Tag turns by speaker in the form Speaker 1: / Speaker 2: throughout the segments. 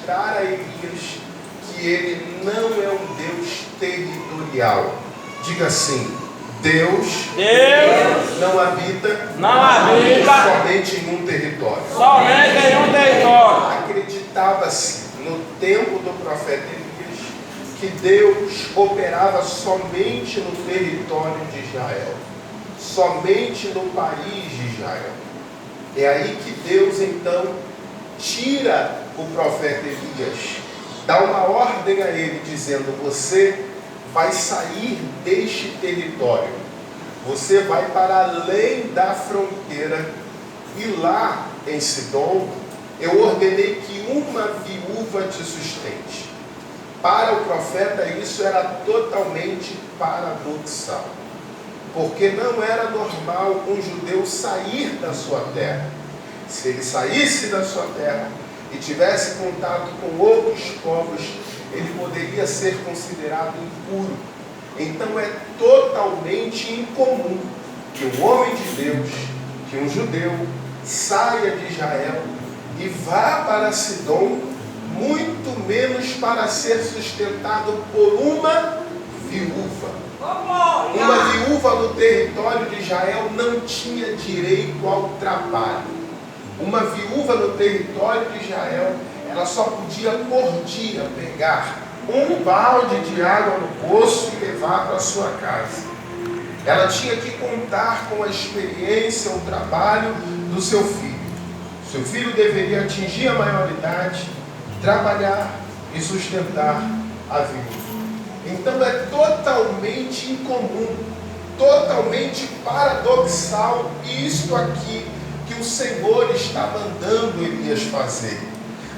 Speaker 1: acreditar a Elias que ele não é um Deus territorial. Diga assim: Deus não habita somente em um território. Acreditava-se no tempo do profeta Elias que Deus operava somente no território de Israel, somente no país de Israel. É aí que Deus então tira o profeta Elias, dá uma ordem a ele dizendo: você vai sair deste território, você vai para além da fronteira, e lá em Sidom eu ordenei que uma viúva te sustente. Para o profeta isso era totalmente paradoxal, porque não era normal um judeu sair da sua terra. Se ele saísse da sua terra e tivesse contato com outros povos, ele poderia ser considerado impuro. Então é totalmente incomum que um homem de Deus, que um judeu, saia de Israel e vá para Sidom, muito menos para ser sustentado por uma viúva. Uma viúva no território de Israel não tinha direito ao trabalho. Uma viúva no território de Israel, ela só podia por dia pegar um balde de água no poço e levar para sua casa. Ela tinha que contar com a experiência, o trabalho do seu filho. Seu filho deveria atingir a maioridade, trabalhar e sustentar a viúva. Então é totalmente incomum, totalmente paradoxal isto aqui que o Senhor está mandando Elias fazer.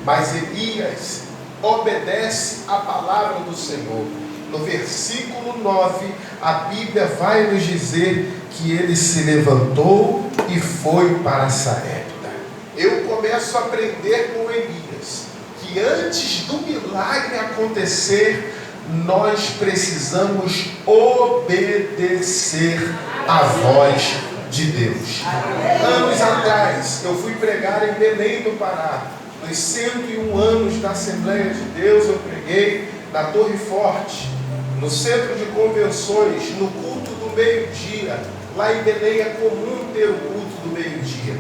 Speaker 1: Mas Elias obedece à palavra do Senhor. No versículo 9, a Bíblia vai nos dizer que ele se levantou e foi para Sarepta. Eu começo a aprender com Elias que antes do milagre acontecer, nós precisamos obedecer à voz de Deus. Anos atrás, eu fui pregar em Belém do Pará. Nos 101 anos da Assembleia de Deus, eu preguei na Torre Forte, no centro de convenções, no culto do meio-dia. Lá em Belém é comum ter o culto do meio-dia.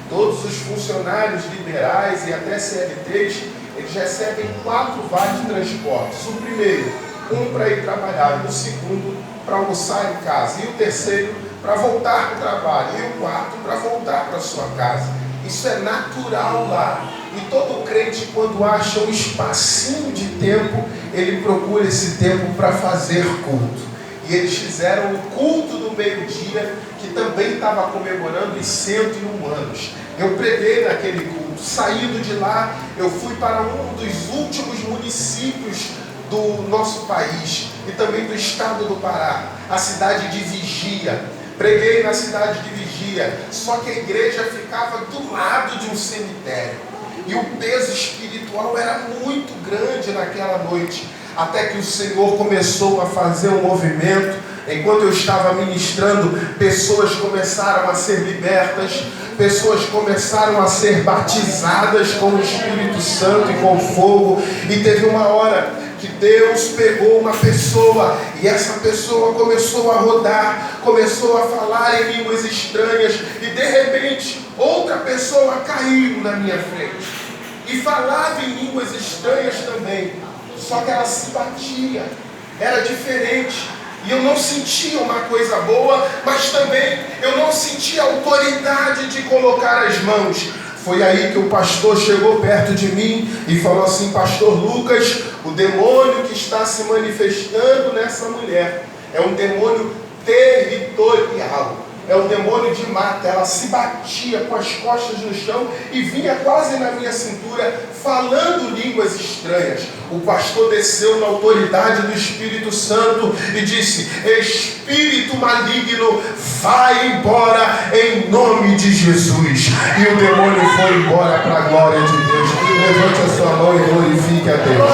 Speaker 1: Todos os funcionários liberais e até CLTs, eles recebem 4 vales de transportes. O primeiro, um para ir trabalhar, o segundo para almoçar em casa, e o terceiro para voltar para o trabalho, e o quarto para voltar para a sua casa. Isso é natural lá. E todo crente, quando acha um espacinho de tempo, ele procura esse tempo para fazer culto. E eles fizeram o culto do meio-dia, que também estava comemorando os 101 anos. Eu preguei naquele culto. Saído de lá, eu fui para um dos últimos municípios do nosso país e também do estado do Pará, a cidade de Vigia. Preguei na cidade de Vigia, só que a igreja ficava do lado de um cemitério. E o peso espiritual era muito grande naquela noite, até que o Senhor começou a fazer um movimento. Enquanto eu estava ministrando, pessoas começaram a ser libertas, pessoas começaram a ser batizadas com o Espírito Santo e com fogo. E teve uma hora que Deus pegou uma pessoa e essa pessoa começou a rodar, começou a falar em línguas estranhas, e de repente outra pessoa caiu na minha frente e falava em línguas estranhas também, só que ela se batia, era diferente. E eu não sentia uma coisa boa, mas também eu não sentia autoridade de colocar as mãos. Foi aí que o pastor chegou perto de mim e falou assim: Pastor Lucas, o demônio que está se manifestando nessa mulher é um demônio territorial, é um demônio de mata. Ela se batia com as costas no chão e vinha quase na minha cintura, falando línguas estranhas. O pastor desceu na autoridade do Espírito Santo e disse: Espírito maligno, vai embora em nome de Jesus. E o demônio foi embora para a glória de Deus. Levante a sua mão e glorifique a Deus.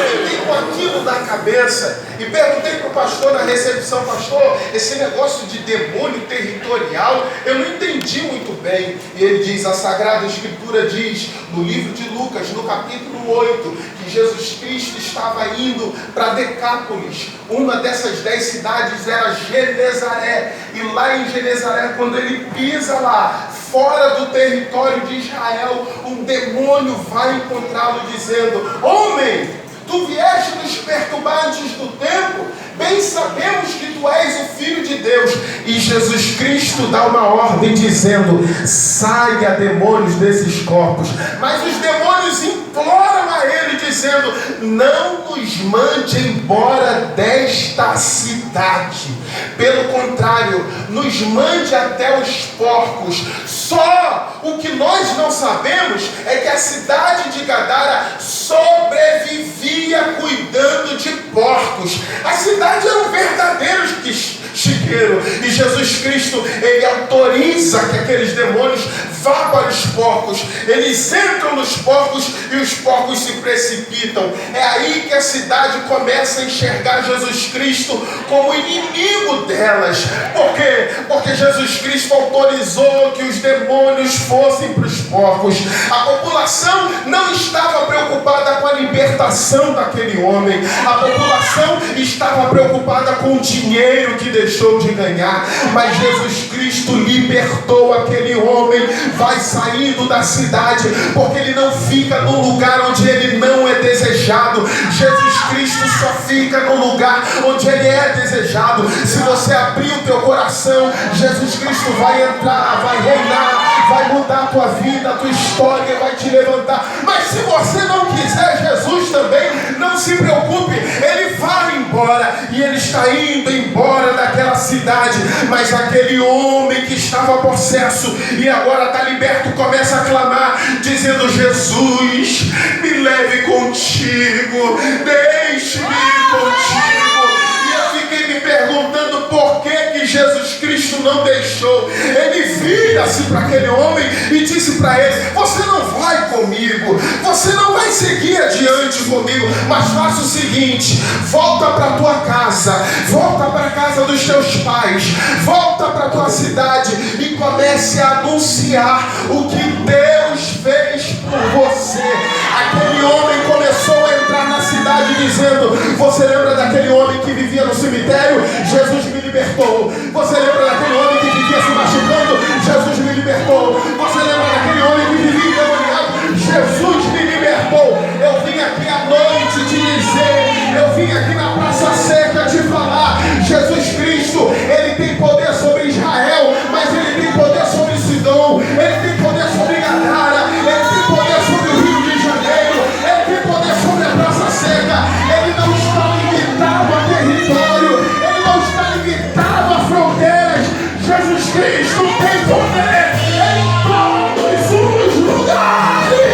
Speaker 1: Eu fiquei com aquilo na cabeça. E perguntei para o pastor na recepção: pastor, esse negócio de demônio territorial, eu não entendi muito bem. E ele diz: a Sagrada Escritura diz, no livro de Lucas, no capítulo 8, que Jesus Cristo estava indo para Decápolis. Uma dessas 10 cidades era Genezaré. E lá em Genezaré, quando ele pisa lá, fora do território de Israel, um demônio vai encontrá-lo dizendo: homem, tu vieste nos perturbar antes do tempo? Bem sabemos que tu és o Filho de Deus. E Jesus Cristo dá uma ordem dizendo: saia, demônios, desses corpos. Mas os demônios imploram a ele dizendo: não nos mande embora desta cidade. Pelo contrário, nos mande até os porcos. Só o que nós não sabemos é que a cidade de Gadara sobrevivia cuidando de porcos. A cidade era um verdadeiro chiqueiro. E Jesus Cristo, ele autoriza que aqueles demônios vá para os porcos. Eles entram nos porcos e os porcos se precipitam. É aí que a cidade começa a enxergar Jesus Cristo como inimigo delas. Por quê? Porque Jesus Cristo autorizou que os demônios fossem para os porcos. A população não estava preocupada com a libertação daquele homem. A população estava preocupada com o dinheiro que deixou de ganhar. Mas Jesus Cristo libertou aquele homem. Vai saindo da cidade, porque ele não fica no lugar onde ele não é desejado. Jesus Cristo só fica no lugar onde ele é desejado. Se você abrir o teu coração, Jesus Cristo vai entrar, vai reinar, vai mudar a tua vida, a tua história, vai te levantar. Mas se você não quiser Jesus também, não se preocupe, ele vai embora. E ele está indo embora daquela cidade. Mas aquele homem que estava possesso e agora está liberto, começa a clamar, dizendo: Jesus, me leve contigo, deixe-me ir contigo. E eu fiquei me perguntando por que Jesus Cristo não deixou. Ele vira-se para aquele homem e disse para ele: você não vai comigo, você não vai seguir adiante comigo, mas faça o seguinte: volta para a tua casa, volta para a casa dos teus pais, volta para a tua cidade e comece a anunciar o que Deus fez por você. Aquele homem começou a entrar na cidade dizendo: você lembra daquele homem que vivia no cemitério? Jesus me libertou. Você lembra daquele homem que vivia se machucando? Jesus me libertou. Você lembra daquele homem que vivia endemoniado? Jesus me libertou. Eu vim aqui à noite te dizer, eu vim aqui na Praça Seca te falar: Jesus Cristo, ele tem poder sobre Israel, mas ele tem poder sobre Sidom, ele tem poder sobre Gadara, ele tem poder sobre o Rio de Janeiro, ele tem poder sobre a Praça Seca. Ele não está limitado a território, ele não está limitado a fronteiras. Jesus Cristo tem poder em todos os lugares.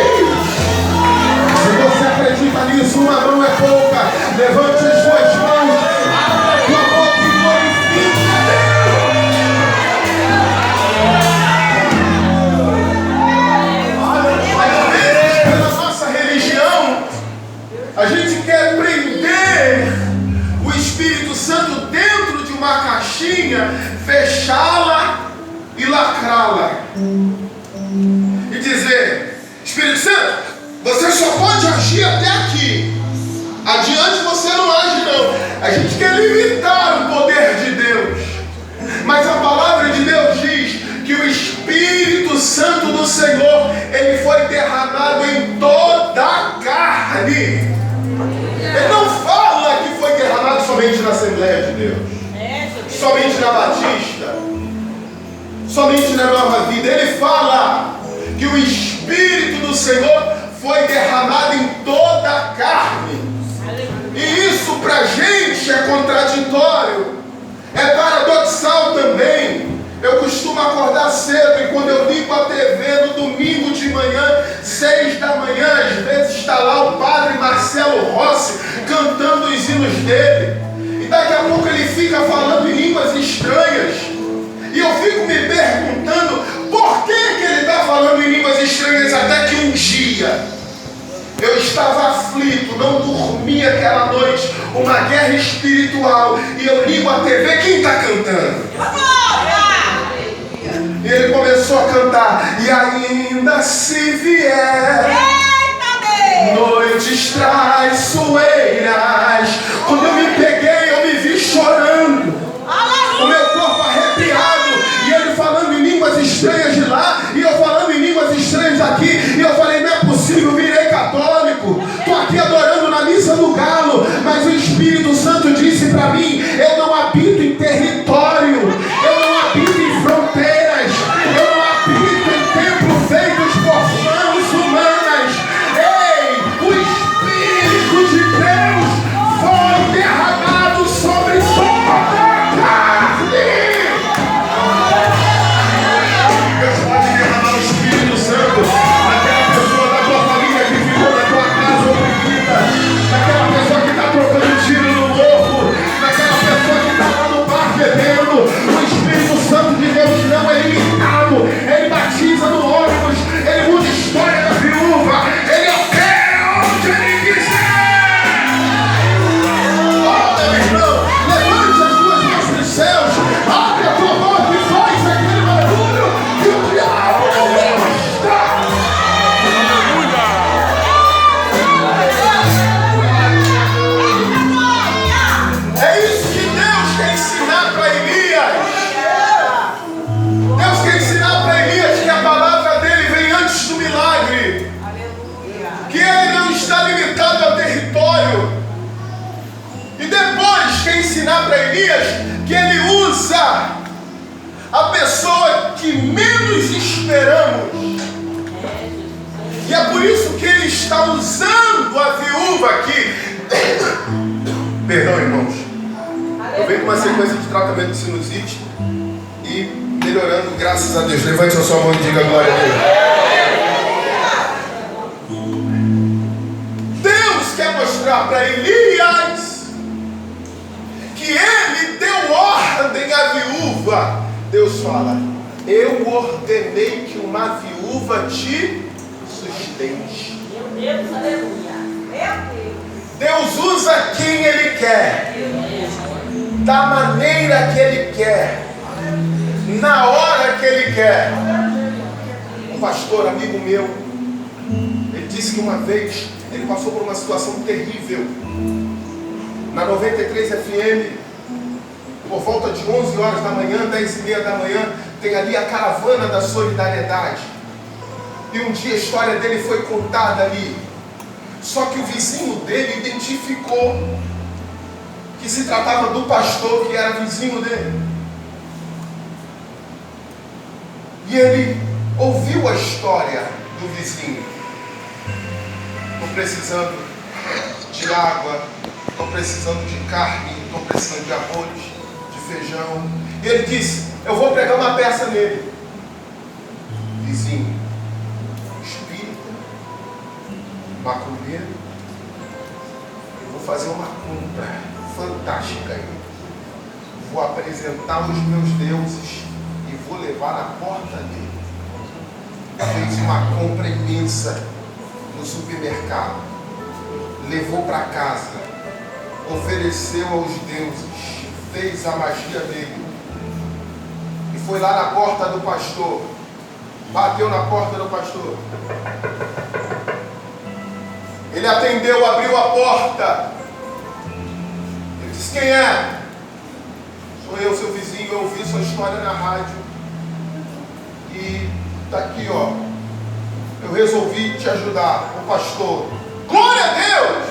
Speaker 1: Se você acredita nisso, uma mão é pouca. Levante as suas mãos, abra a tua boca e glorifique a Deus. Às vezes, pela nossa religião, a gente quer prender o Espírito Santo dentro de uma caixinha, fechá-la e lacrá-la. E dizer: Espírito Santo, você só pode agir até aqui. Adiante você não age não. A gente quer limitar o poder de Deus. Mas a palavra de Deus diz que o Espírito Santo do Senhor, ele foi derramado em toda a carne. Ele não fala que foi derramado somente na Assembleia de Deus, somente na Batista, somente na Nova Vida. Ele fala que o Espírito do Senhor foi derramado em toda a carne. E isso para a gente é contraditório, é paradoxal também. Eu costumo acordar cedo e quando eu ligo a TV no domingo de manhã, 6 da manhã, às vezes está lá o padre Marcelo Rossi cantando os hinos dele. E daqui a pouco ele fica falando em línguas estranhas. E eu fico me perguntando por que ele está falando em línguas estranhas, até que um dia eu estava aflito, não dormia aquela noite, uma guerra espiritual. E eu ligo a TV, quem está cantando? E ele começou a cantar. E ainda se vier noites traiçoeiras. Quando eu me peguei, eu me vi chorando, o meu corpo arrepiado, e ele falando em línguas estranhas de lá, e eu falando em línguas estranhas aqui. E eu falei, não é possível, virei católico, estou aqui adorando na missa do galo, mas o Espírito Santo disse para mim, eu não habito em território, eu não habito em fronteiras, eu não habito em templos feitos por mãos humanas. Ei, o Espírito de Deus foi derramado sobre toda a carne. Deus pode derramar o Espírito Santo naquela pessoa da tua família que ficou na tua casa oprimida, naquela pessoa que está trocando tiro no morro, naquela pessoa que está lá no bar bebendo. O Espírito Santo de Deus não é limitado, ele batiza no ônibus, ele muda a história da viúva, ele opera onde ele quiser. Olha, meu irmão, levante as tuas mãos para os céus, abre a tua boca e faz aquele barulho que o diabo não gosta. É isso que Deus quer ensinar para Elias. Deus quer ensinar para Elias que a palavra dele vem antes do milagre, que ele não está limitado ao território. E depois quer ensinar para Elias que ele usa a pessoa que menos esperamos. E é por isso que ele está usando a viúva aqui. Perdão, irmãos. Eu venho com uma sequência de tratamento de sinusite e melhorando, graças a Deus. Levante a sua mão e diga glória a Deus. Deus quer mostrar para Elias que ele deu ordem à viúva. Deus fala, eu ordenei que uma viúva te sustente.
Speaker 2: Meu Deus, aleluia. Meu Deus.
Speaker 1: Deus usa quem ele quer, da maneira que ele quer, na hora que ele quer. Um pastor amigo meu, ele disse que uma vez ele passou por uma situação terrível na 93 FM, por volta de 11 horas da manhã, 10h30 da manhã, tem ali a caravana da solidariedade. E um dia a história dele foi contada ali. Só que o vizinho dele identificou que se tratava do pastor que era vizinho dele. E ele ouviu a história do vizinho. Estou precisando de água, estou precisando de carne, estou precisando de arroz, de feijão. E ele disse, eu vou pregar uma peça nele. Vizinho, espírita, macumbeiro, eu vou fazer uma compra fantástica aí. Vou apresentar os meus deuses e vou levar na porta dele. Fez uma compra imensa no supermercado, levou para casa, ofereceu aos deuses, fez a magia dele e foi lá na porta do pastor. Bateu na porta do pastor. Ele atendeu, abriu a porta. Ele disse, quem é? Sou eu, seu vizinho, eu ouvi sua história na rádio. E está aqui, ó. Eu resolvi te ajudar, o pastor. Glória a Deus!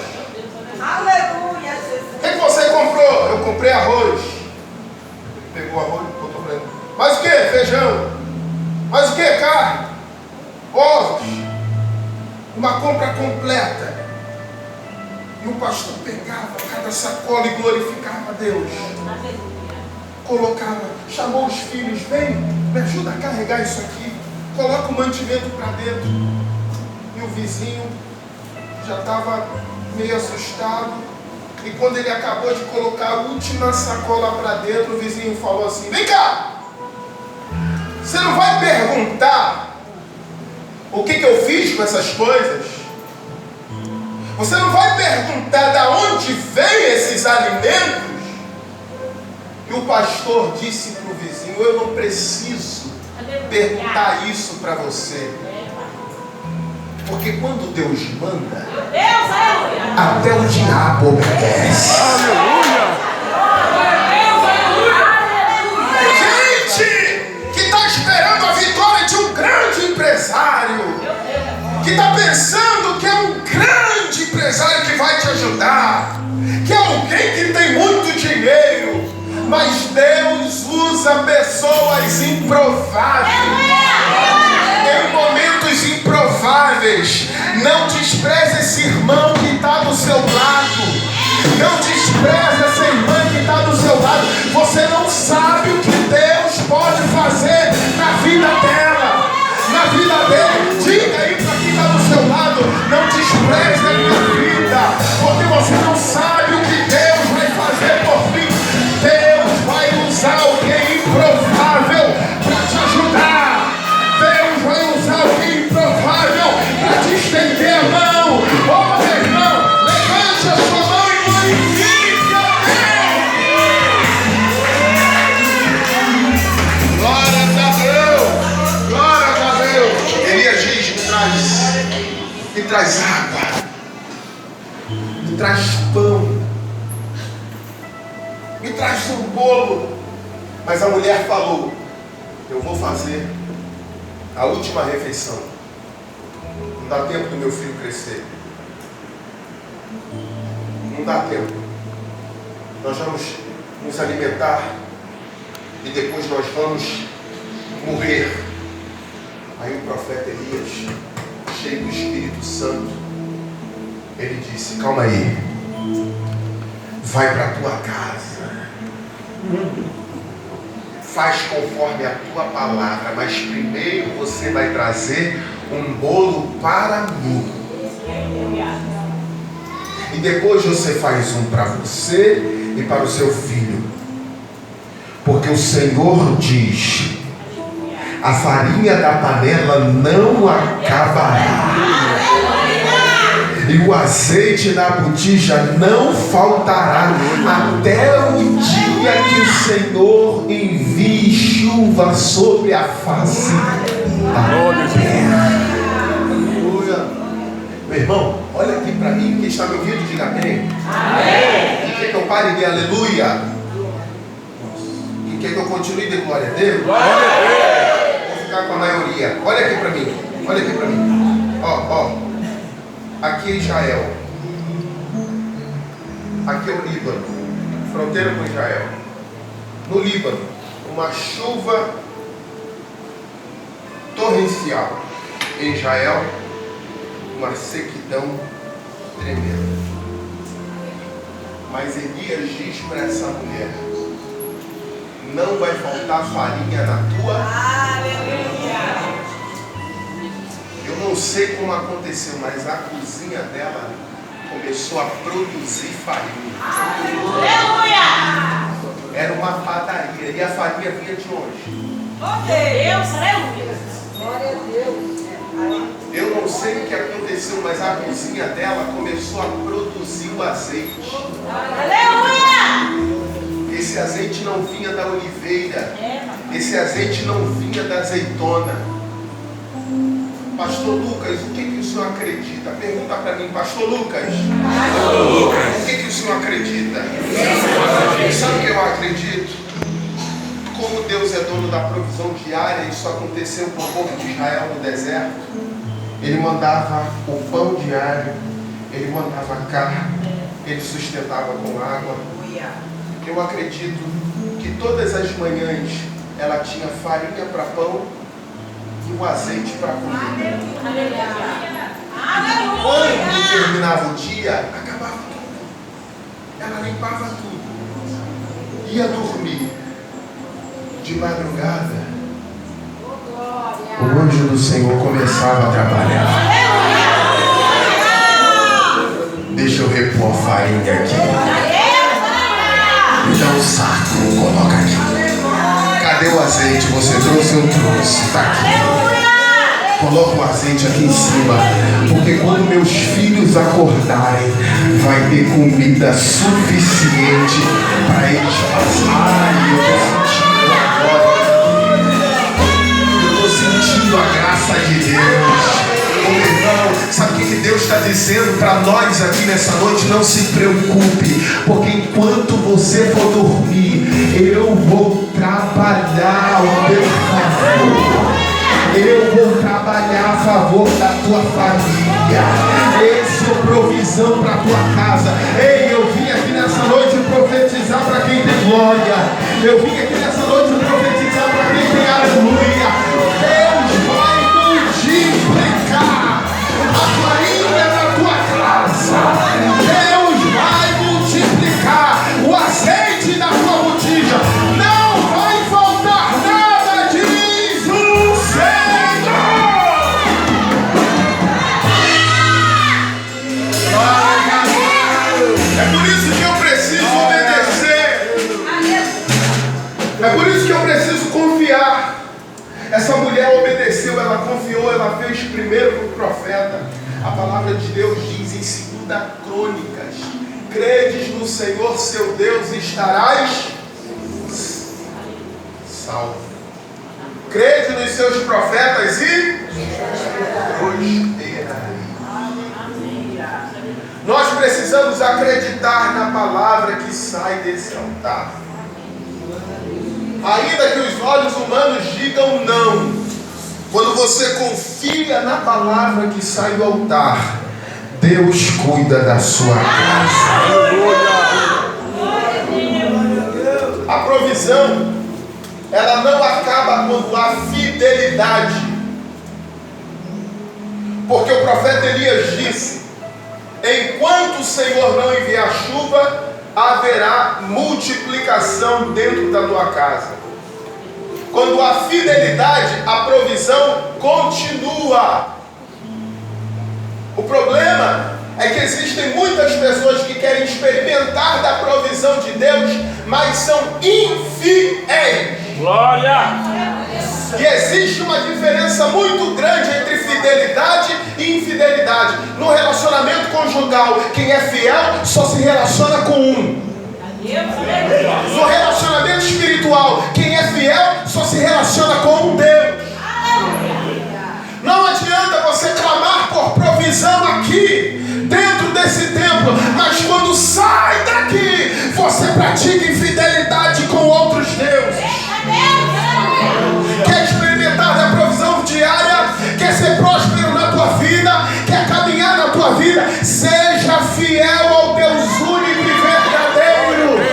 Speaker 2: Aleluia, Jesus.
Speaker 1: O que você comprou? Eu comprei arroz. Ele pegou o arroz e botou para ele. Mais o que? Feijão. Mais o que? Carne. Ovos. Uma compra completa. E o pastor pegava cada sacola e glorificava a Deus. Colocava, chamou os filhos, vem, me ajuda a carregar isso aqui. Coloca o mantimento para dentro. E o vizinho já estava meio assustado. E quando ele acabou de colocar a última sacola para dentro, o vizinho falou assim, vem cá! Você não vai perguntar o que eu fiz com essas coisas? Você não vai perguntar de onde vêm esses alimentos. E o pastor disse para o vizinho: eu não preciso perguntar isso para você. Porque quando Deus manda, até o diabo obedece. Gente que está esperando a vitória de um grande empresário, que está pensando que é um grande empresário que vai te ajudar, que é alguém que tem muito dinheiro, mas Deus usa pessoas improváveis. Em momentos improváveis, não despreze esse irmão que está do seu lado. Não despreze essa irmã que está do seu lado. Você não sabe o que Deus pode fazer na vida dela, na vida dele. Diga aí para quem está do seu lado: não despreze a minha vida, porque você não sabe o que Deus vai fazer por mim. Deus vai usar alguém improvável para te ajudar. Deus vai usar alguém improvável para te estender a mão. Oh, meu irmão, levante a sua mão e glorifique a Deus. Glórias a Deus. Glórias a Deus. Elias diz: me traz água, me traz pão, me traz um bolo. Mas a mulher falou: eu vou fazer a última refeição. Não dá tempo do meu filho crescer. Não dá tempo. Nós vamos nos alimentar e depois nós vamos morrer. Aí o profeta Elias, cheio do Espírito Santo, ele disse: calma aí, vai para a tua casa, faz conforme a tua palavra, mas primeiro você vai trazer um bolo para mim. E depois você faz um para você e para o seu filho. Porque o Senhor diz: a farinha da panela não acabará, e o azeite da botija não faltará, até o dia que o Senhor envie chuva sobre a face da terra. Meu irmão, olha aqui para mim. Quem está me ouvindo, diga amém. Amém. Quer que eu pare de aleluia? E quer que eu continue de glória a Deus? Glória a Deus. Vou ficar com a maioria. Olha aqui para mim. Olha aqui para mim. Ó. Aqui é Israel. Aqui é o Líbano, fronteira com Israel. No Líbano, uma chuva torrencial. Em Israel, uma sequidão tremenda. Mas Elias diz para essa mulher: não vai faltar farinha na tua. Aleluia. Eu não sei como aconteceu, mas a cozinha dela começou a produzir farinha. Aleluia! Era uma padaria. E a farinha vinha de onde?
Speaker 2: Deus, aleluia! Glória a Deus!
Speaker 1: Eu não sei o que aconteceu, mas a cozinha dela começou a produzir o azeite.
Speaker 2: Aleluia!
Speaker 1: Esse azeite não vinha da oliveira. Esse azeite não vinha da azeitona. Pastor Lucas, o que o senhor acredita? Pergunta para mim, Pastor Lucas. O que o senhor acredita? Sabe o que eu acredito? Como Deus é dono da provisão diária, isso aconteceu com o povo de Israel no deserto. Ele mandava o pão diário, ele mandava a carne, ele sustentava com água. Eu acredito que todas as manhãs ela tinha farinha para pão e o azeite para comida. Quando terminava o dia, acabava tudo. Ela limpava tudo. Ia dormir. De madrugada, o anjo do Senhor começava a trabalhar. Deixa eu repor a farinha aqui. Me dá um saco, coloca aqui. Cadê o azeite? Você trouxe? Eu trouxe. Está aqui. Coloca o azeite aqui em cima, porque quando meus filhos acordarem, vai ter comida suficiente para eles passarem. Eu estou sentindo a graça de Deus. Meu irmão, sabe o que Deus está dizendo para nós aqui nessa noite? Não se preocupe, porque enquanto você for dormir, eu vou trabalhar ao teu favor. Eu vou trabalhar a favor da tua família. Eu sou provisão para a tua casa. Ei, eu vim aqui nessa noite profetizar para quem tem glória. Eu vim aqui nessa noite profetizar para quem tem aleluia. Deus vai multiplicar a farinha na tua casa. Deus vai multiplicar o azeite na tua botija. Não vai faltar nada, diz o Senhor. É por isso que eu preciso obedecer. É por isso que eu preciso confiar. Essa mulher obedeceu, ela confiou, ela fez primeiro para o profeta. A palavra de Deus diz em 2 Crônicas: credes no Senhor seu Deus e estarás salvo. Crede nos seus profetas e prosperarei. Nós precisamos acreditar na palavra que sai desse altar. Ainda que os olhos humanos digam não, quando você confia na palavra que sai do altar, Deus cuida da sua casa. A provisão, ela não acaba quando há fidelidade. Porque o profeta Elias disse: enquanto o Senhor não enviar chuva, haverá multiplicação dentro da tua casa. Quando há fidelidade, a provisão continua. O problema é que existem muitas pessoas que querem experimentar da provisão de Deus, mas são infiéis.
Speaker 3: Glória!
Speaker 1: E existe uma diferença muito grande entre fidelidade e infidelidade. No relacionamento conjugal, quem é fiel só se relaciona com um. No relacionamento espiritual, quem é fiel só se relaciona com um Deus. Não adianta você clamar por provisão aqui, dentro desse templo, mas quando sai daqui, você pratica infidelidade com outros deuses. Quer experimentar da provisão diária? Quer ser próspero na tua vida? Quer caminhar na tua vida? Seja fiel ao Deus único e verdadeiro.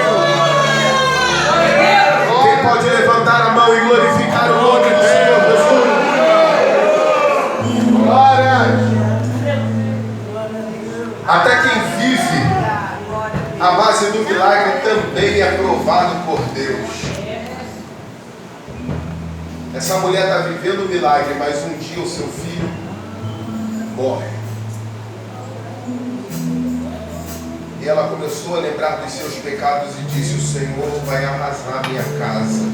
Speaker 1: Quem pode levantar a mão e glorificar o nome do Senhor Jesus? Glória! Até quem vive a base do milagre também é aprovado por Deus. Essa mulher está vivendo o milagre, mas um dia o seu filho morre. E ela começou a lembrar dos seus pecados e disse: o Senhor vai arrasar minha casa.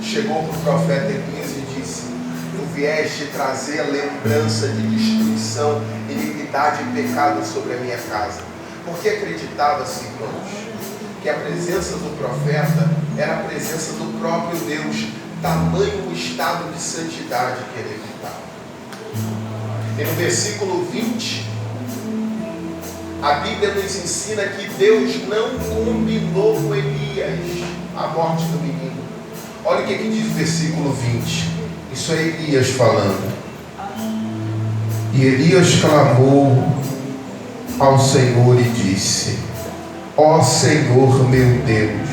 Speaker 1: Chegou para o profeta Elias e disse: tu vieste trazer a lembrança de destruição, iniquidade e pecado sobre a minha casa. Porque acreditava-se, irmãos, que a presença do profeta era a presença do próprio Deus. Tamanho o estado de santidade que ele evitava. E no versículo 20, a Bíblia nos ensina que Deus não combinou com Elias a morte do menino. Olha o que diz o versículo 20. Isso é Elias falando. E Elias clamou ao Senhor e disse: ó Senhor meu Deus,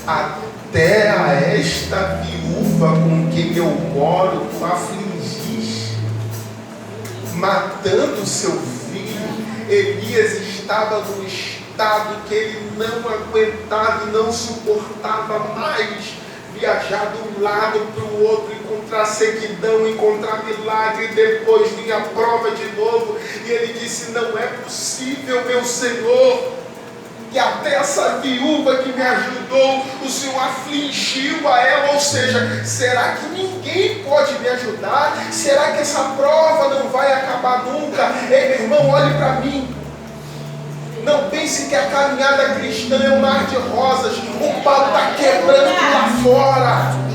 Speaker 1: até a esta viúva com quem eu moro tu afligiste, matando seu filho. Elias estava num estado que ele não aguentava e não suportava mais viajar de um lado para o outro, encontrar sequidão, encontrar milagre, depois vinha a prova de novo, e ele disse: não é possível, meu Senhor. E até essa viúva que me ajudou, o Senhor afligiu a ela. Ou seja, será que ninguém pode me ajudar? Será que essa prova não vai acabar nunca? Ei, meu irmão, olhe para mim. Não pense que a caminhada cristã é um mar de rosas. O pau está quebrando lá fora.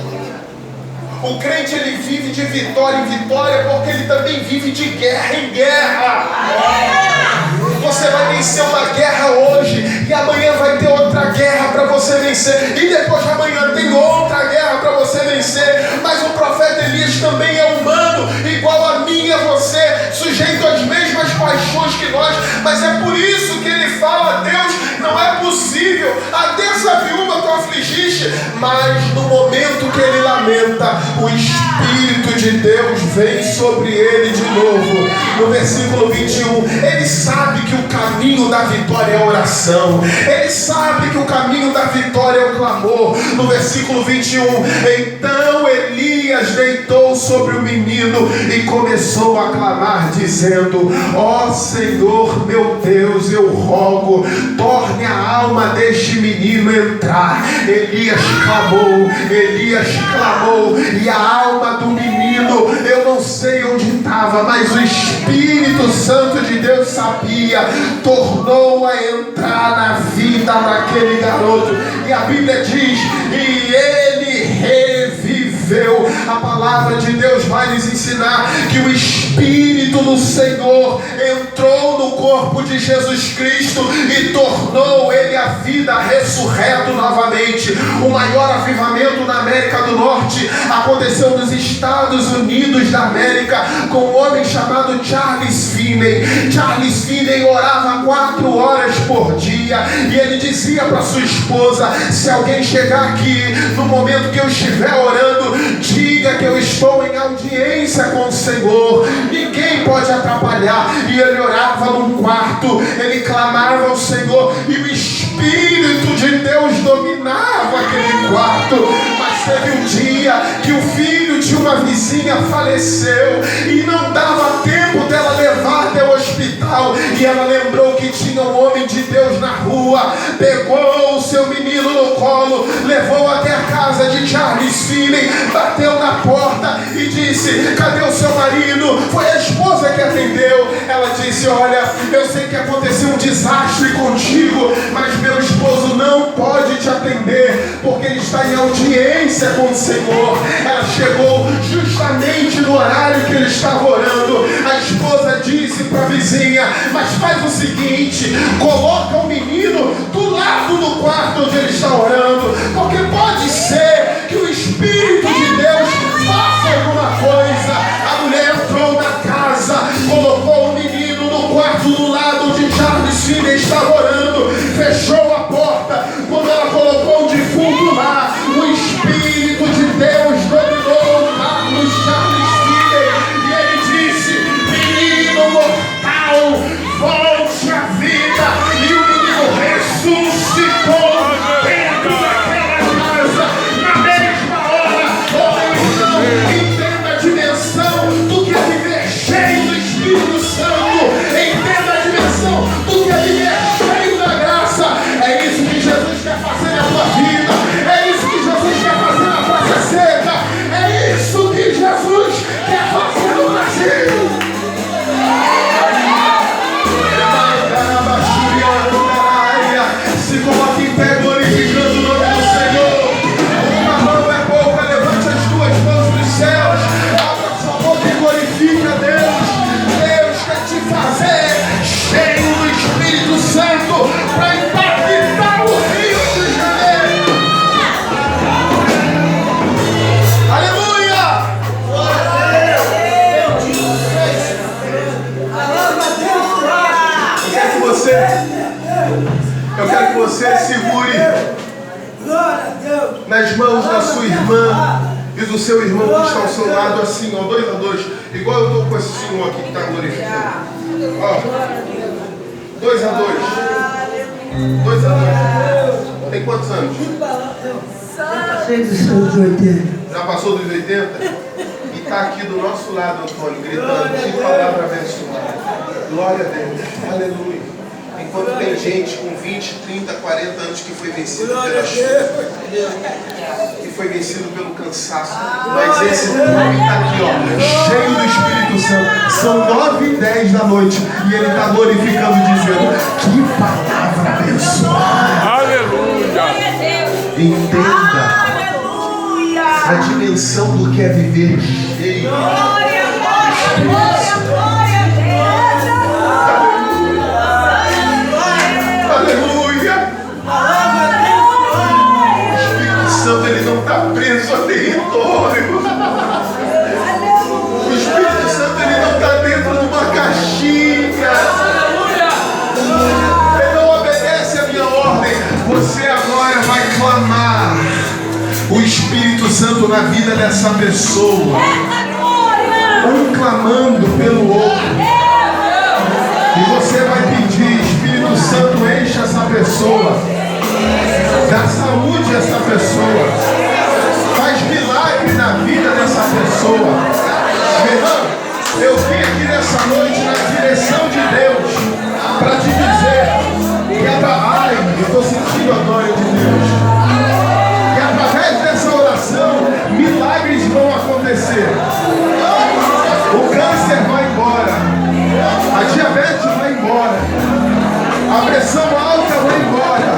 Speaker 1: O crente, ele vive de vitória em vitória, porque ele também vive de guerra em guerra. Você vai vencer uma guerra hoje, e amanhã vai ter outra guerra para você vencer, e depois de amanhã tem outra guerra para você vencer. Mas o profeta Elias também é humano, igual a mim e a você, sujeito às mesmas paixões que nós. Mas é por isso que ele fala: Deus, não é possível, até essa viúva tu afligiste. Mas no momento que ele lamenta, o Espírito de Deus vem sobre ele de novo. No versículo 21, ele sabe que o caminho da vitória é a oração. Ele sabe que o caminho da vitória é o clamor. No versículo 21, então Elias deitou sobre o menino e começou a clamar, dizendo: ó Senhor meu Deus, eu rogo, torne a alma deste menino entrar. Elias clamou, e a alma do menino, eu não sei onde estava, mas o Espírito Santo de Deus sabia, tornou a entrar na vida daquele garoto. E a Bíblia diz: e ele reviveu. A palavra de Deus vai nos ensinar que o Espírito do Senhor entrou no corpo de Jesus Cristo e tornou ele a vida, ressurreto novamente. O maior avivamento na América do Norte aconteceu nos Estados Unidos da América, com um homem chamado Charles Finney. Charles Finney orava 4 horas por dia, e ele dizia para sua esposa: se alguém chegar aqui no momento que eu estiver orando, diga que eu estou em audiência com o Senhor, ninguém pode atrapalhar. E ele orava num quarto, ele clamava ao Senhor, e o Espírito de Deus dominava aquele quarto. Mas teve um dia que o filho de uma vizinha faleceu, e não dava tempo dela levar até o hospital, e ela lembrou que tinha um homem de Deus na rua, pegou o seu menino no colo, levou até a casa de Charles Finney, bateu na porta e disse: cadê o seu marido? Foi a esposa que atendeu. Ela disse: olha, eu sei que aconteceu um desastre contigo, mas meu esposo não pode te atender, porque ele está em audiência com o Senhor. Ela chegou justamente no horário que ele estava orando. A esposa disse para a vizinha: mas faz o seguinte, coloca o menino do lado do quarto onde ele está orando, porque pode ser que o Espírito de Deus faça alguma coisa. A mulher entrou na casa, colocou o menino no quarto do lado onde Charles Finney estava orando, fechou a porta. Quando ela colocou o defunto lá, o Espírito de Deus dominou o Carlos Charles Finney, e ele disse: menino mortal, volte à vida. E o menino ressuscitou dentro daquela casa, na mesma hora. Oh, entenda a dimensão do que é viver cheio do Espírito Santo. Entenda a dimensão do que é viver cheio da graça. É isso que Jesus quer fazer na tua vida. É isso que Jesus quer fazer na Praça Seca. É isso que Jesus quer fazer no Brasil. Se coloque em pé, glorificando o nome do Senhor. Uma mão é pouca, levante as duas mãos dos céus, abra sua boca e glorifique a Deus. Deus quer te fazer cheio do Espírito Santo para impactar o Rio de Janeiro. Aleluia! Eu quero que você segure nas mãos da sua irmã e do seu irmão que está ao seu lado, assim, ó, 2 a 2, igual eu estou com esse senhor aqui que está glorificando. Ó, 2 a 2. 2 a 2. Tem quantos anos? Já passou dos 80? E está aqui do nosso lado, Antônio, gritando: que palavra abençoada. Glória a Deus. Aleluia. Enquanto tem gente com 20, 30, 40 anos que foi vencido pela chuva, que foi vencido pelo cansaço. Mas esse homem está aqui, ó, cheio do Espírito Santo. São 9h10 da noite e ele está glorificando, dizendo: que palavra abençoada.
Speaker 3: Aleluia.
Speaker 1: Entenda a dimensão do que é viver cheio. Aleluia! O Espírito Santo, ele não está preso a território. O Espírito Santo, ele não está dentro de uma caixinha. Ele não obedece a minha ordem. Você agora vai clamar o Espírito Santo na vida dessa pessoa, um clamando pelo outro. E você vai pedir: Espírito Santo, enche essa pessoa, dá saúde a essa pessoa, faz milagre na vida dessa pessoa. Meu irmão, eu vim aqui nessa noite na direção de Deus para te dizer que eu estou sentindo a glória de Deus. E através dessa oração, milagres vão acontecer. O câncer vai embora, a diabetes vai embora, a pressão alta vai embora.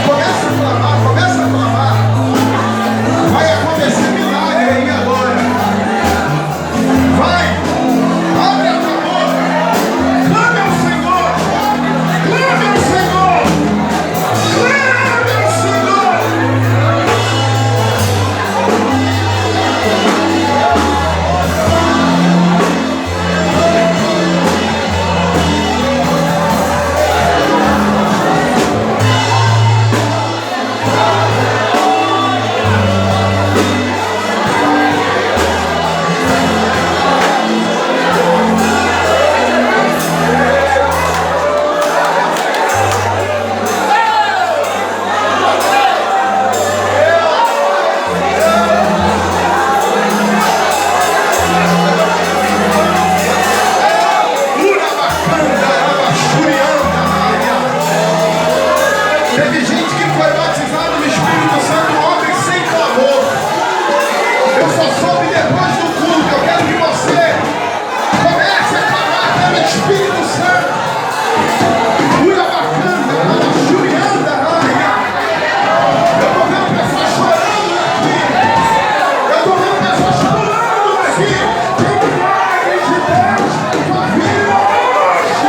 Speaker 1: Começa a clamar, vai acontecer milagre aí agora. Vai, abre a tua boca, clame ao Senhor, clame ao Senhor, clame ao Senhor. Teve gente que foi batizada no Espírito Santo ontem sem clamor. Eu só soube depois do culto. Eu quero que você comece a clamar pelo Espírito Santo. Ura bacana, churianda, eu estou vendo pessoas chorando aqui. Eu estou vendo pessoas chorando aqui. Tem milagres de Deus na tua vida hoje.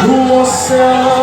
Speaker 1: O céu